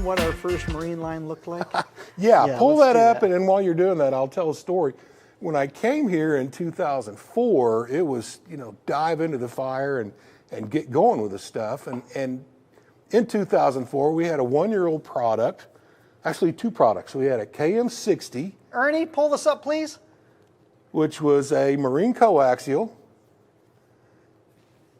imagine what our first marine line looked like? Yeah, pull that up, that. and while you're doing that, I'll tell a story. When I came here in 2004, it was, dive into the fire and get going with the stuff. And in 2004, we had a 1-year-old product, actually 2 products. We had a KM60. Ernie, pull this up, please. Which was a marine coaxial.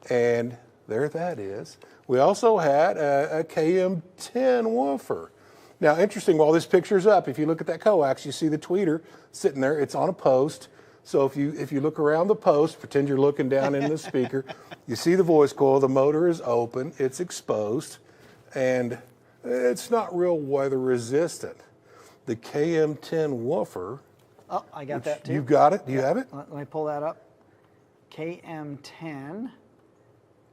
And there that is. We also had a KM10 woofer. Now, interesting, while this picture's up, if you look at that coax, you see the tweeter sitting there. It's on a post. So if you look around the post, pretend you're looking down in the speaker, you see the voice coil, the motor is open, it's exposed, and it's not real weather resistant. The KM10 woofer. Oh, I got that too. You got it? Do you have it? Let me pull that up. KM10.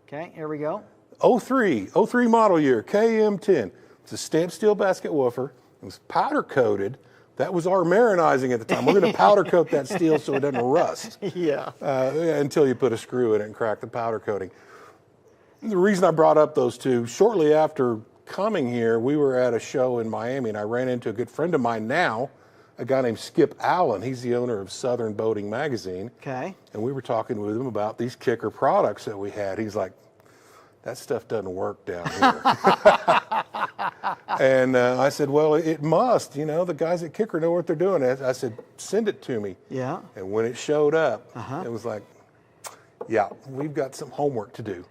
Okay, here we go. 03 model year, KM10. It's a stamped steel basket woofer. It was powder coated. That was our marinizing at the time. We're going to powder coat that steel so it doesn't rust. Yeah. Until you put a screw in it and crack the powder coating. The reason I brought up those two, shortly after coming here, we were at a show in Miami, and I ran into a good friend of mine now, a guy named Skip Allen. He's the owner of Southern Boating Magazine. Okay. And we were talking with him about these KICKER products that we had. He's like, that stuff doesn't work down here. And I said, well, it must. The guys at KICKER know what they're doing. I said, send it to me. Yeah. And when it showed up, it was like, yeah, we've got some homework to do.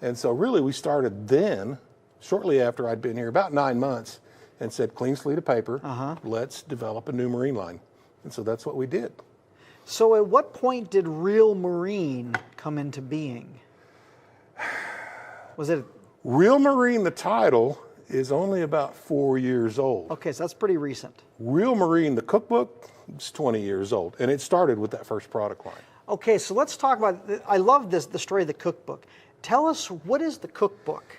And so really we started then, shortly after I'd been here, about 9 months, and said, clean slate of paper, let's develop a new marine line. And so that's what we did. So at what point did Real Marine come into being? Was it? Real Marine, the title, is only about 4 years old. Okay, so that's pretty recent. Real Marine, the cookbook, is 20 years old. And it started with that first product line. Okay, so let's talk about, I love the story of the cookbook. Tell us, what is the cookbook?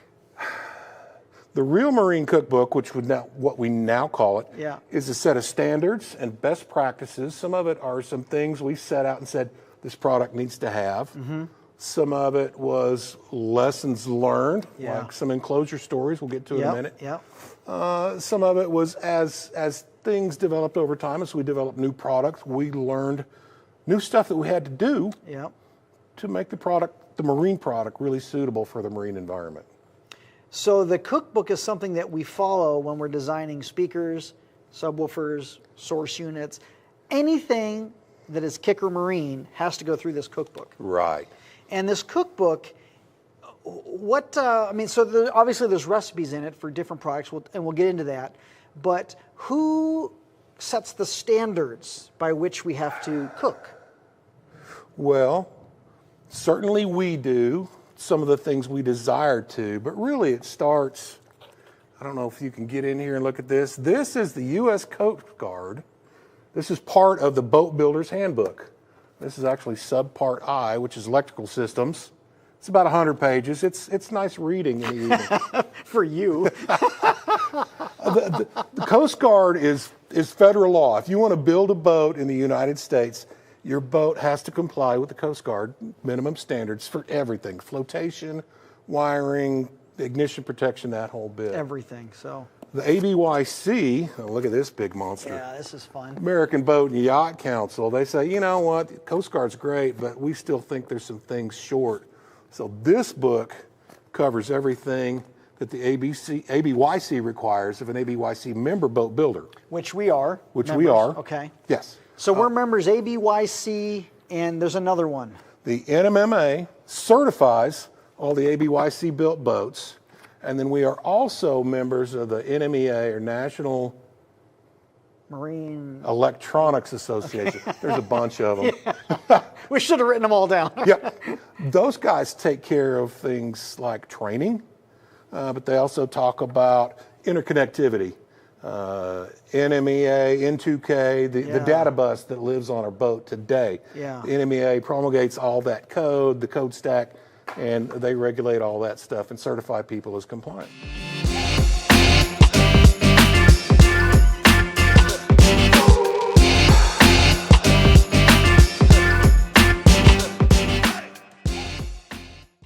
The Real Marine Cookbook, which what we now call it, is a set of standards and best practices. Some of it are some things we set out and said this product needs to have. Some of it was lessons learned, like some enclosure stories we'll get to in a minute. Some of it was as things developed over time, as we developed new products, we learned new stuff that we had to do to make the marine product, really suitable for the marine environment. So the cookbook is something that we follow when we're designing speakers, subwoofers, source units. Anything that is KICKER Marine has to go through this cookbook. Right. And this cookbook, so obviously there's recipes in it for different products, and we'll get into that. But who sets the standards by which we have to cook? Well, certainly we do. Some of the things we desire to, but really it starts, I don't know if you can get in here and look at this. This is the U.S. Coast Guard. This is part of the Boat Builder's Handbook. This is actually subpart I, which is electrical systems. It's about 100 pages. It's nice reading in the evening. For you. The Coast Guard is federal law. If you want to build a boat in the United States, your boat has to comply with the Coast Guard minimum standards for everything. Flotation, wiring, ignition protection, that whole bit. Everything, so. The ABYC, oh, look at this big monster. Yeah, this is fun. American Boat and Yacht Council, they say, you know what, the Coast Guard's great, but we still think there's some things short. So this book covers everything that the ABYC requires of an ABYC member boat builder. Which we are. Which members. we are. Okay. Yes. So we're members ABYC, and there's another one. The NMMA certifies all the ABYC built boats, and then we are also members of the NMEA, or National Marine Electronics Association. Okay. There's a bunch of them. Yeah. We should have written them all down. Yeah. Those guys take care of things like training, but they also talk about interconnectivity. NMEA, N2K, the data bus that lives on our boat today. Yeah. The NMEA promulgates all that code, the code stack, and they regulate all that stuff and certify people as compliant.